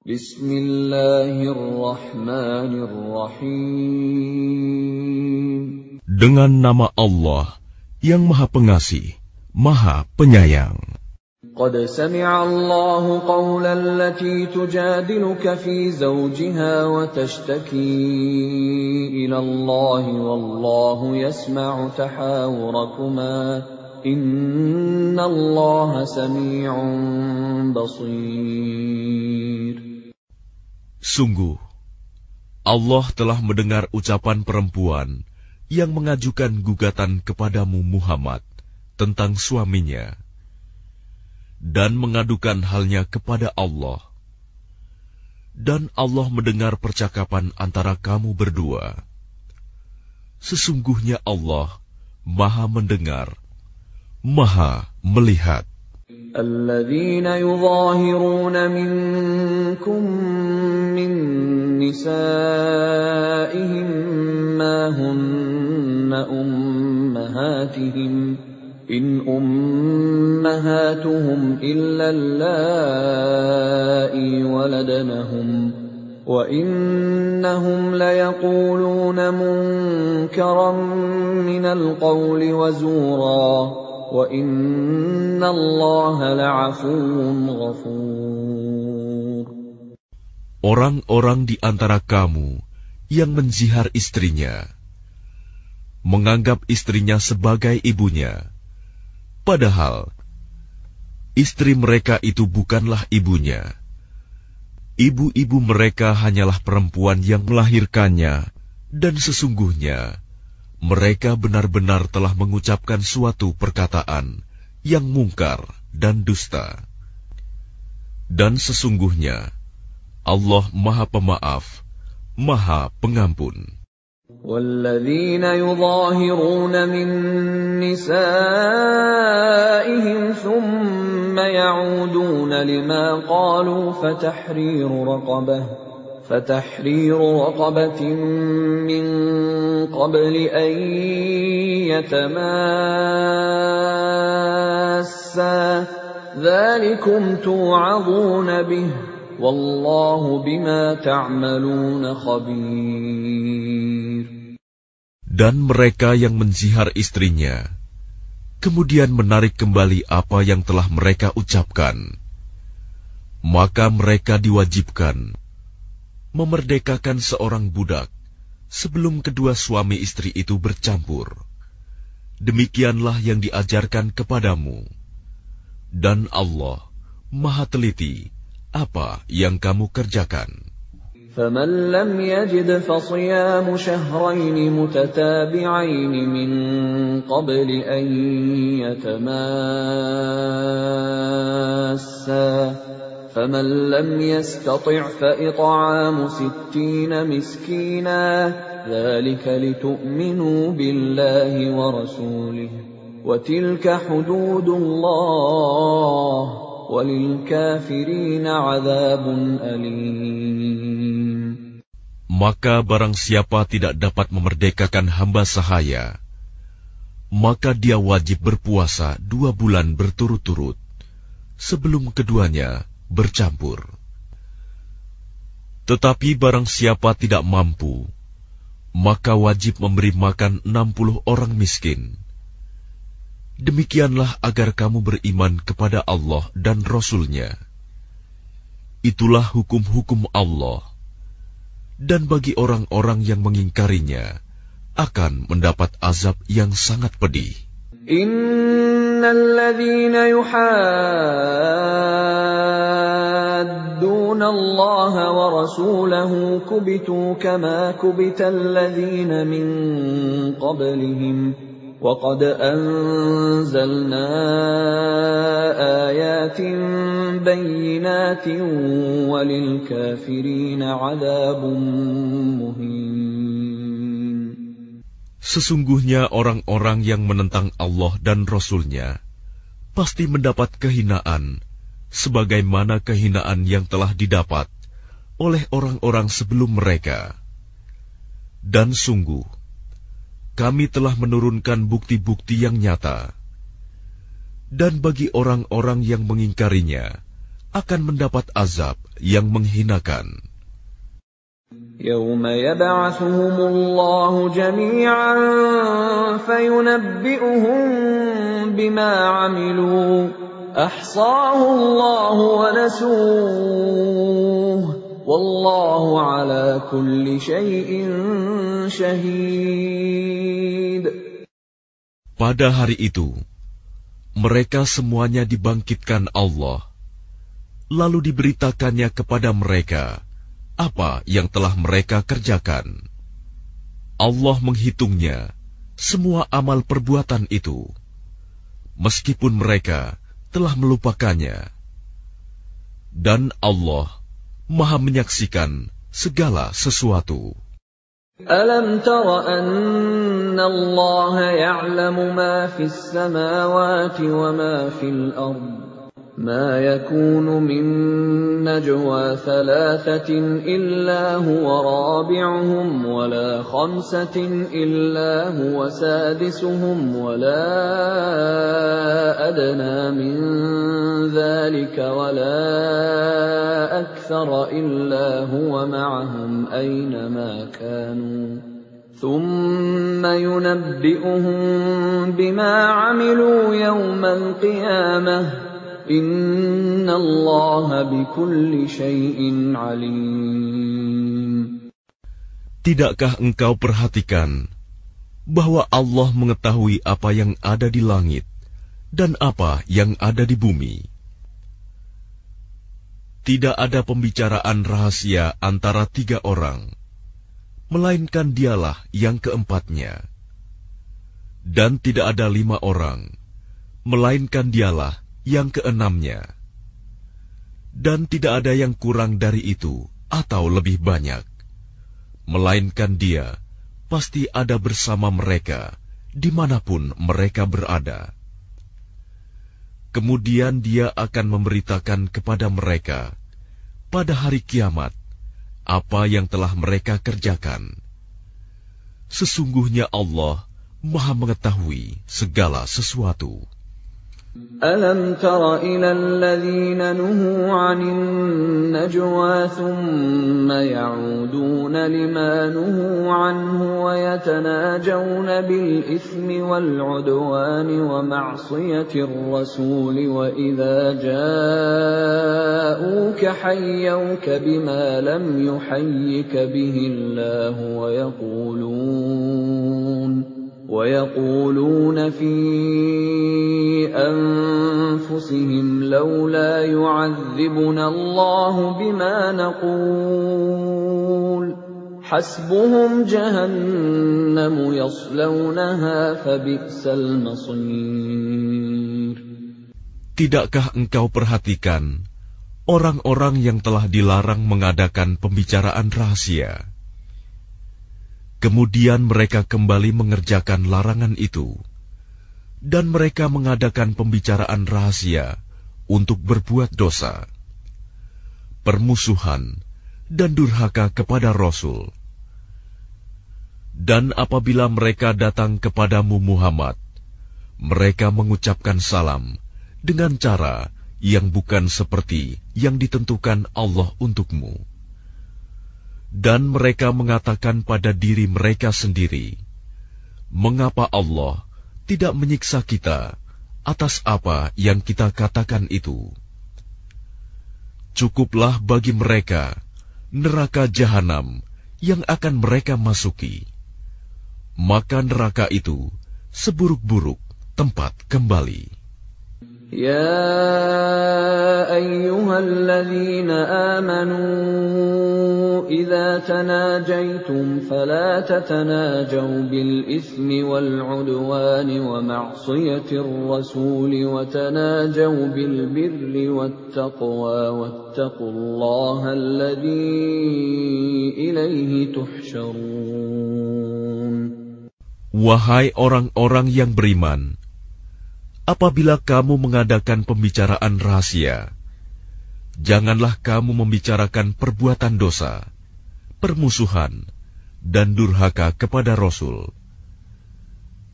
Bismillahirrahmanirrahim. Dengan nama Allah yang Maha Pengasih, Maha Penyayang. Qad sami'a Allahu qawla allati tujadiluka fi zawjiha wa tashtaki ila Allah wallahu yasma'u tahawurakuma inna Allah sami'un basir. Sungguh, Allah telah mendengar ucapan perempuan yang mengajukan gugatan kepadamu Muhammad tentang suaminya dan mengadukan halnya kepada Allah. Dan Allah mendengar percakapan antara kamu berdua. Sesungguhnya Allah Maha mendengar, Maha melihat. الذين يظاهرون منكم من نسائهم ما هن أمهاتهم إن أمهاتهم إلا اللائي ولدنهم وإنهم ليقولون منكرا من القول وزورا وَإِنَّ اللَّهَ لَعَفُوٌّ غَفُورٌ. Orang-orang di antara kamu yang menzihar istrinya, menganggap istrinya sebagai ibunya, padahal istri mereka itu bukanlah ibunya. Ibu-ibu mereka hanyalah perempuan yang melahirkannya, dan sesungguhnya mereka benar-benar telah mengucapkan suatu perkataan yang mungkar dan dusta. Dan sesungguhnya Allah Maha Pemaaf, Maha Pengampun. وَالَّذِينَ يُظَاهِرُونَ مِن نِّسَائِهِمْ ثُمَّ يَعُودُونَ لِمَا قَالُوا فَتَحْرِيرُ رَقَبَةٍ مِّن قَبْلِ أَن يَتَمَاسَّا ذَلِكُمْ تُوعَظُونَ بِهِ وَاللَّهُ بِمَا تَعْمَلُونَ خَبِيرٌ. Dan mereka yang menzihar istrinya, kemudian menarik kembali apa yang telah mereka ucapkan, maka mereka diwajibkan memerdekakan seorang budak sebelum kedua suami istri itu bercampur. Demikianlah yang diajarkan kepadamu. Dan Allah Maha teliti apa yang kamu kerjakan. فَمَنْ لَمْ يَجِدْ فَصِيَامُ شَهْرَيْنِ مُتَتَابِعَيْنِ مِنْ قَبْلِ أَنْ يَتَمَاسَّا فَمَنْ لَمْ يَسْتَطِعْ فَإِطْعَامُ 60 مِسْكِينًا ذَلِكَ لِتُؤْمِنُوا بِاللَّهِ وَرَسُولِهِ وَتِلْكَ حُدُودُ اللَّهِ وَلِلْكَافِرِينَ عَذَابٌ أَلِيمٌ. Maka barang siapa tidak dapat memerdekakan hamba sahaya, maka dia wajib berpuasa 2 bulan berturut-turut sebelum keduanya bercampur. Tetapi barang siapa tidak mampu, maka wajib memberi makan 60 orang miskin. Demikianlah agar kamu beriman kepada Allah dan Rasul-Nya. Itulah hukum-hukum Allah. Dan bagi orang-orang yang mengingkarinya, akan mendapat azab yang sangat pedih. Innalladzina yuhadduna Allah wa rasulahu kubitu kama kubital ladzina min qablihim wa qad anzalna ayatin bayyinatin walil kafirina 'adzabun muhin. Sesungguhnya orang-orang yang menentang Allah dan Rasul-Nya pasti mendapat kehinaan sebagaimana kehinaan yang telah didapat oleh orang-orang sebelum mereka. Dan sungguh, kami telah menurunkan bukti-bukti yang nyata. Dan bagi orang-orang yang mengingkarinya, akan mendapat azab yang menghinakan. يوم يبعثهم الله جميعا فينبئهم بما عملوا أحصاه الله ونسوه والله على كل شيء شهيد. Pada hari itu, mereka semuanya dibangkitkan Allah, lalu diberitakannya kepada mereka apa yang telah mereka kerjakan. Allah menghitungnya, semua amal perbuatan itu, meskipun mereka telah melupakannya. Dan Allah Maha menyaksikan segala sesuatu. أَلَمْ تَرَ أَنَّ اللَّهَ يَعْلَمُ مَا فِي السَّمَاوَاتِ وَمَا فِي الْأَرْضِ مَا يَكُونُ مِن نَّجْوَىٰ ثَلَاثَةٍ إِلَّا هُوَ رَابِعُهُمْ وَلَا خَمْسَةٍ إِلَّا هُوَ سَادِسُهُمْ وَلَا أَدْنَىٰ مِن ذَٰلِكَ وَلَا أَكْثَرَ إِلَّا هُوَ مَعَهُمْ أَيْنَمَا كَانُوا ثُمَّ يُنَبِّئُهُم بِمَا عَمِلُوا يَوْمَ الْقِيَامَةِ Inna Allah bikulli syai'in alim. Tidakkah engkau perhatikan bahwa Allah mengetahui apa yang ada di langit dan apa yang ada di bumi? Tidak ada pembicaraan rahasia antara 3 orang, melainkan dialah yang keempatnya. Dan tidak ada 5 orang, melainkan dialah yang keenamnya. Dan tidak ada yang kurang dari itu atau lebih banyak, melainkan Dia pasti ada bersama mereka dimanapun mereka berada. Kemudian Dia akan memberitakan kepada mereka pada hari kiamat apa yang telah mereka kerjakan. Sesungguhnya Allah Maha mengetahui segala sesuatu. أَلَمْ تَرَ إِلَى الَّذِينَ نُهُوا عَنِ النَّجْوَىٰ ثُمَّ يَعُودُونَ لِمَا نُهُوا عَنْهُ وَيَتَنَاجَوْنَ بِالْإِثْمِ وَالْعُدْوَانِ وَمَعْصِيَةِ الرَّسُولِ وَإِذَا جَاءُوكَ حَيَّوْكَ بِمَا لَمْ يُحَيِّكَ بِهِ اللَّهُ وَيَقُولُونَ فِي أَنفُسِهِمْ لَوْلَا يُعَذِّبُنَا اللَّهُ بِمَا نَقُولُ حَسْبُهُمْ جَهَنَّمُ يَصْلَوْنَهَا فَبِئْسَ الْمَصِيرُ. Tidakkah engkau perhatikan orang-orang yang telah dilarang mengadakan pembicaraan rahasia? Kemudian mereka kembali mengerjakan larangan itu, dan mereka mengadakan pembicaraan rahasia untuk berbuat dosa, permusuhan, dan durhaka kepada Rasul. Dan apabila mereka datang kepadamu Muhammad, mereka mengucapkan salam dengan cara yang bukan seperti yang ditentukan Allah untukmu. Dan mereka mengatakan pada diri mereka sendiri, mengapa Allah tidak menyiksa kita atas apa yang kita katakan itu? Cukuplah bagi mereka neraka jahanam yang akan mereka masuki. Maka neraka itu seburuk-buruk tempat kembali. يا أيها الذين آمنوا إذا تناجيتم فلا تتناجوا بالإثم والعدوان ومعصية الرسول وتناجوا بالبر والتقوى واتقوا الله الذي إليه تحشرون. Wahai orang-orang yang beriman, apabila kamu mengadakan pembicaraan rahasia, janganlah kamu membicarakan perbuatan dosa, permusuhan, dan durhaka kepada Rasul.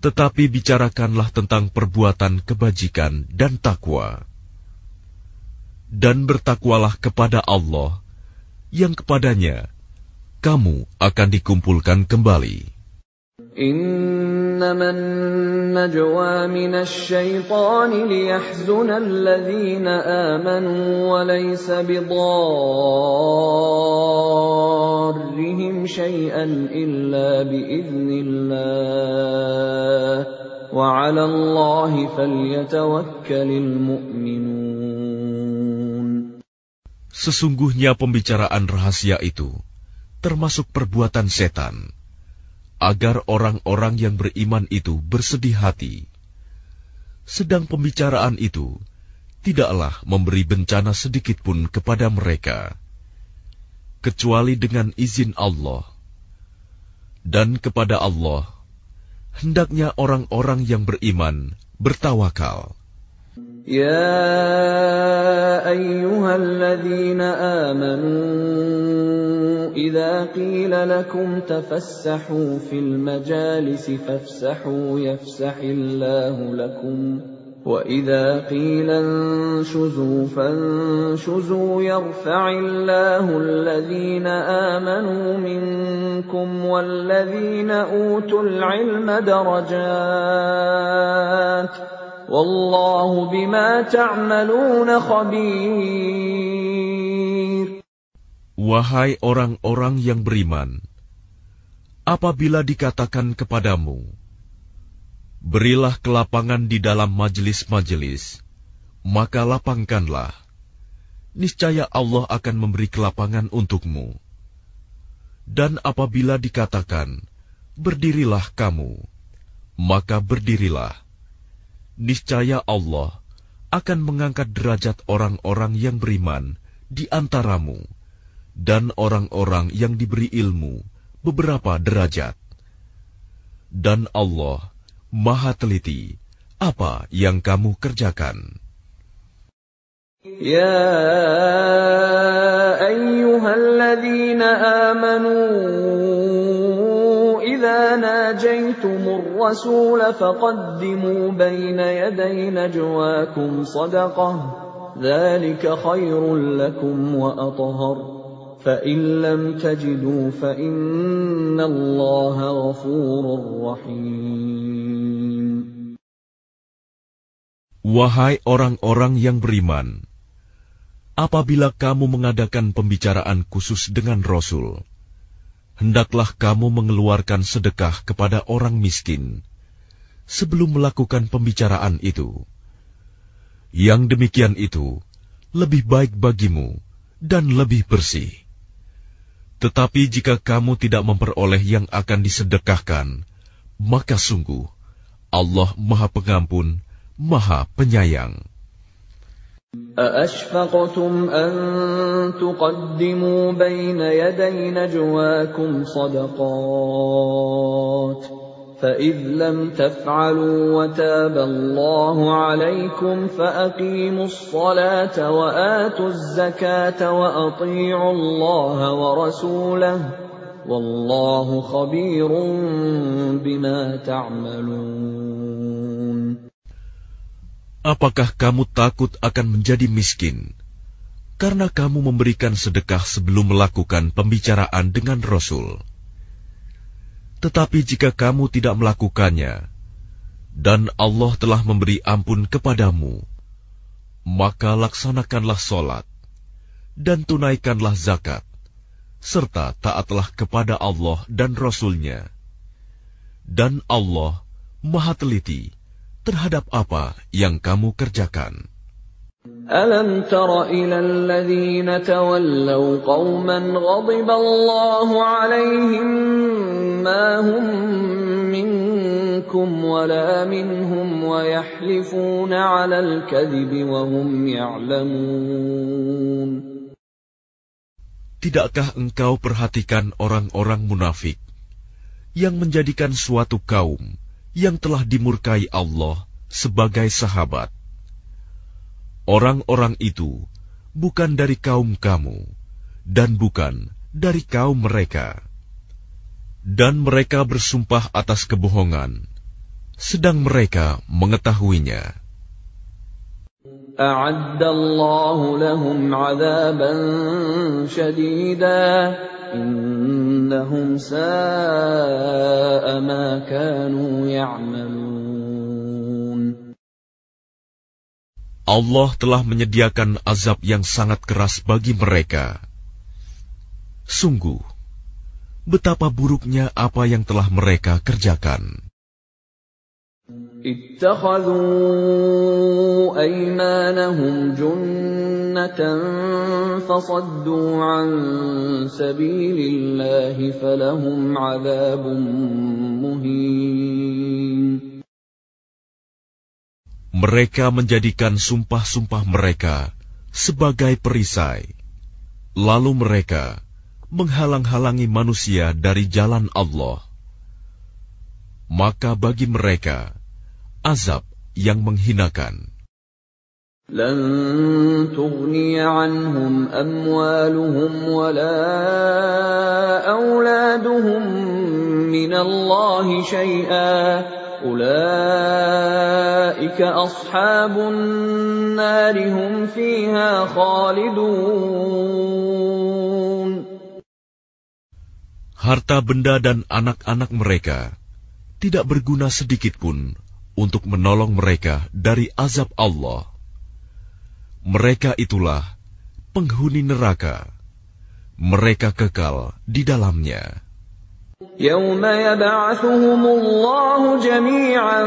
Tetapi bicarakanlah tentang perbuatan kebajikan dan takwa. dan bertakwalah kepada Allah, yang kepadanya kamu akan dikumpulkan kembali. إنما النجوى من الشيطان ليحزن الذين آمنوا وليس بضارهم شيئا إلا بإذن الله وعلى الله فليتوكل المؤمنون. Sesungguhnya pembicaraan rahasia itu termasuk perbuatan setan, agar orang-orang yang beriman itu bersedih hati. Sedang pembicaraan itu tidaklah memberi bencana sedikit pun kepada mereka, kecuali dengan izin Allah. Dan kepada Allah, hendaknya orang-orang yang beriman bertawakal. يا أيها الذين آمنوا إذا قيل لكم تفسحوا في المجالس فافسحوا يفسح الله لكم وإذا قيل انشزوا فانشزوا يرفع الله الذين آمنوا منكم والذين أوتوا العلم درجات Wallahu bima ta'maluna khabir. Wahai orang-orang yang beriman, apabila dikatakan kepadamu, berilah kelapangan di dalam majelis-majelis, maka lapangkanlah. Niscaya Allah akan memberi kelapangan untukmu. Dan apabila dikatakan, berdirilah kamu, maka berdirilah. Niscaya Allah akan mengangkat derajat orang-orang yang beriman di antaramu dan orang-orang yang diberi ilmu beberapa derajat. Dan Allah Maha teliti apa yang kamu kerjakan. Ya ayyuhalladzina amanu إذا ناجيتم الرسول فقدموا بين يدي نجواكم صدقة ذلك خير لكم وأطهر فإن لم تجدوا فإن الله غفور رحيم. Wahai orang-orang yang beriman, apabila kamu mengadakan pembicaraan khusus dengan Rasul, hendaklah kamu mengeluarkan sedekah kepada orang miskin sebelum melakukan pembicaraan itu. Yang demikian itu lebih baik bagimu dan lebih bersih. Tetapi jika kamu tidak memperoleh yang akan disedekahkan, maka sungguh Allah Maha Pengampun, Maha Penyayang. أأشفقتم أن تقدموا بين يدي نجواكم صدقات فإذ لم تفعلوا وتاب الله عليكم فأقيموا الصلاة وآتوا الزكاة وأطيعوا الله ورسوله والله خبير بما تعملون. Apakah kamu takut akan menjadi miskin karena kamu memberikan sedekah sebelum melakukan pembicaraan dengan Rasul? Tetapi jika kamu tidak melakukannya, dan Allah telah memberi ampun kepadamu, maka laksanakanlah sholat, dan tunaikanlah zakat, serta taatlah kepada Allah dan Rasul-Nya. Dan Allah Maha teliti terhadap apa yang kamu kerjakan. Alam tara ila alladhina tawallaw qauman ghadiba Allahu alaihim ma hum minkum wala minhum wa yahlifuna 'ala al-kadhibi wa hum ya'lamun. Tidakkah engkau perhatikan orang-orang munafik yang menjadikan suatu kaum yang telah dimurkai Allah sebagai sahabat? Orang-orang itu bukan dari kaum kamu dan bukan dari kaum mereka. Dan mereka bersumpah atas kebohongan, sedang mereka mengetahuinya. أعد الله لهم عذابا شديدا إنهم ساء ما كانوا يعملون. Allah telah menyediakan azab yang sangat keras bagi mereka. Sungguh, betapa buruknya apa yang telah mereka kerjakan. اتخذوا أيمانهم جنة فصدوا عن سبيل الله فلهم عذاب مهين. Mereka menjadikan sumpah-sumpah mereka sebagai perisai, lalu mereka menghalang-halangi manusia dari jalan Allah. Maka bagi mereka azab yang menghinakan. لن تغني عنهم أموالهم ولا أولادهم من الله شيئا أولئك أصحاب النار هم فيها خالدون. Harta benda dan anak-anak mereka tidak berguna sedikitpun untuk menolong mereka dari azab Allah. Mereka itulah penghuni neraka. Mereka kekal di dalamnya. يَوْمَ يَبْعَثُهُمُ اللَّهُ جَمِيعًا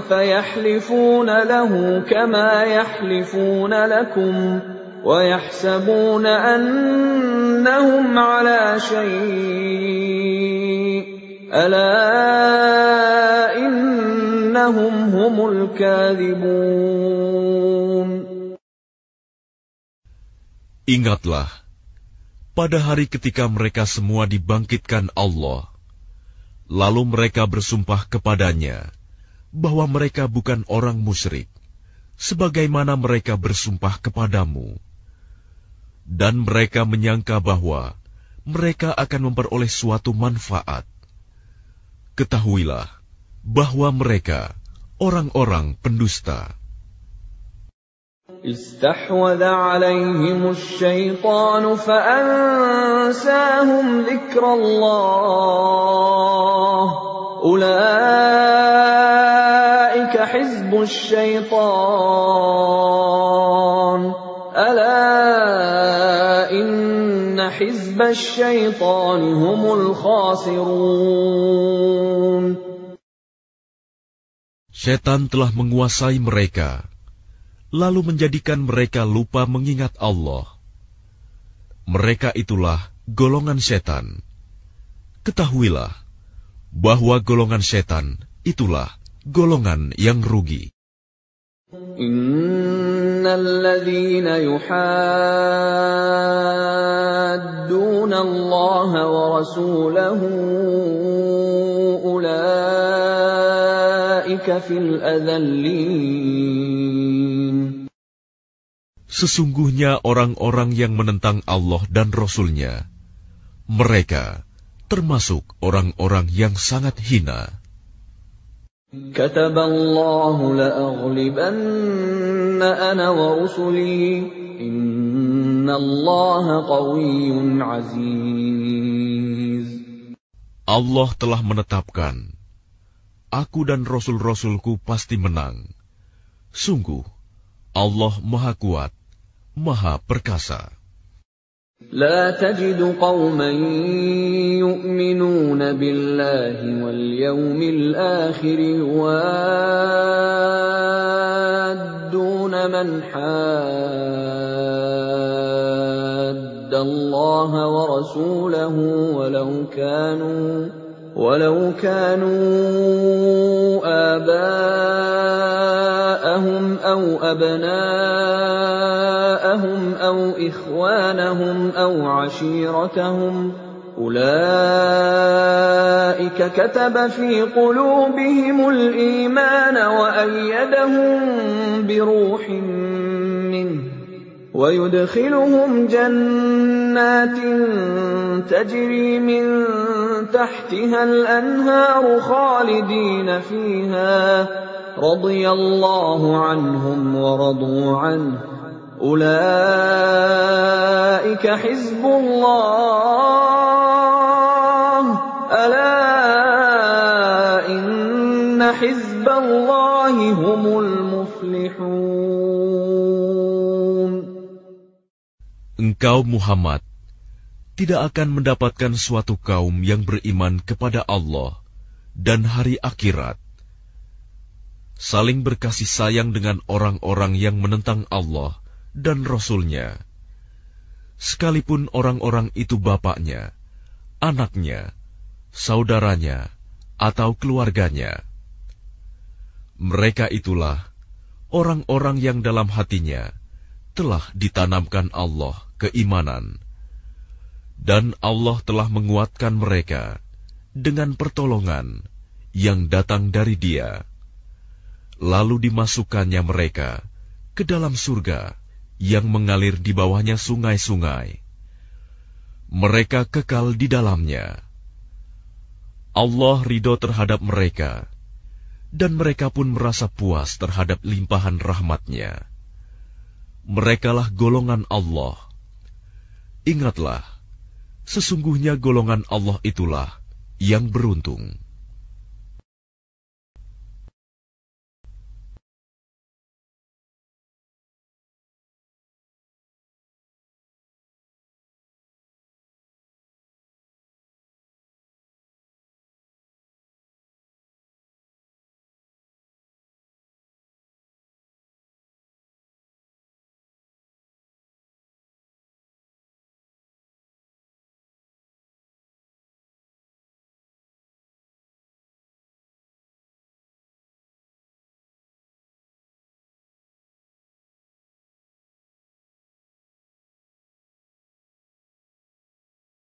فَيَحْلِفُونَ لَهُ كَمَا يَحْلِفُونَ لَكُمْ وَيَحْسَبُونَ أَنَّهُمْ عَلَى شَيْءٍ أَلَا إِنَّهُمْ هُمُ الْكَاذِبُونَ. Ingatlah, pada hari ketika mereka semua dibangkitkan Allah, lalu mereka bersumpah kepadanya bahwa mereka bukan orang musyrik, sebagaimana mereka bersumpah kepadamu. Dan mereka menyangka bahwa mereka akan memperoleh suatu manfaat. Ketahuilah bahwa mereka orang-orang pendusta. استحوذ عليهم الشيطان فأنساهم ذكر الله أولئك حزب الشيطان ألا إن حزب الشيطان هم الخاسرون. Setan telah menguasai mereka, lalu menjadikan mereka lupa mengingat Allah. Mereka itulah golongan setan. Ketahuilah bahwa golongan setan itulah golongan yang rugi. Innal ladzina yuhadduna Allah wa rasulahu ulaika fil adallin. Sesungguhnya orang-orang yang menentang Allah dan Rasul-Nya, mereka termasuk orang-orang yang sangat hina. Kataballahu la'aghlibanna ana wa rusuli innallaha qawiyyun aziz. Allah telah menetapkan, aku dan Rasul-Rasulku pasti menang. Sungguh, Allah Maha Kuat, Maha Perkasa. لا تجد قوما يؤمنون بالله واليوم الآخر يوادون من حاد الله ورسوله ولو كانوا آباءهم أو أبناءهم أو إخوانهم أو عشيرتهم أولئك كتب في قلوبهم الإيمان وأيدهم بروح منه ويدخلهم جنات تجري من تحتها الأنهار خالدين فيها radhiyallahu anhum wa radu anhu. Ulaika hizbullah. Ala inna hizballahi humul muflihun. Engkau Muhammad tidak akan mendapatkan suatu kaum yang beriman kepada Allah dan hari akhirat, saling berkasih sayang dengan orang-orang yang menentang Allah dan Rasul-Nya, sekalipun orang-orang itu bapaknya, anaknya, saudaranya, atau keluarganya. Mereka itulah orang-orang yang dalam hatinya telah ditanamkan Allah keimanan, dan Allah telah menguatkan mereka dengan pertolongan yang datang dari Dia. Lalu dimasukkannya mereka ke dalam surga yang mengalir di bawahnya sungai-sungai. Mereka kekal di dalamnya. Allah ridho terhadap mereka, dan mereka pun merasa puas terhadap limpahan rahmat-Nya. Merekalah golongan Allah. Ingatlah, sesungguhnya golongan Allah itulah yang beruntung.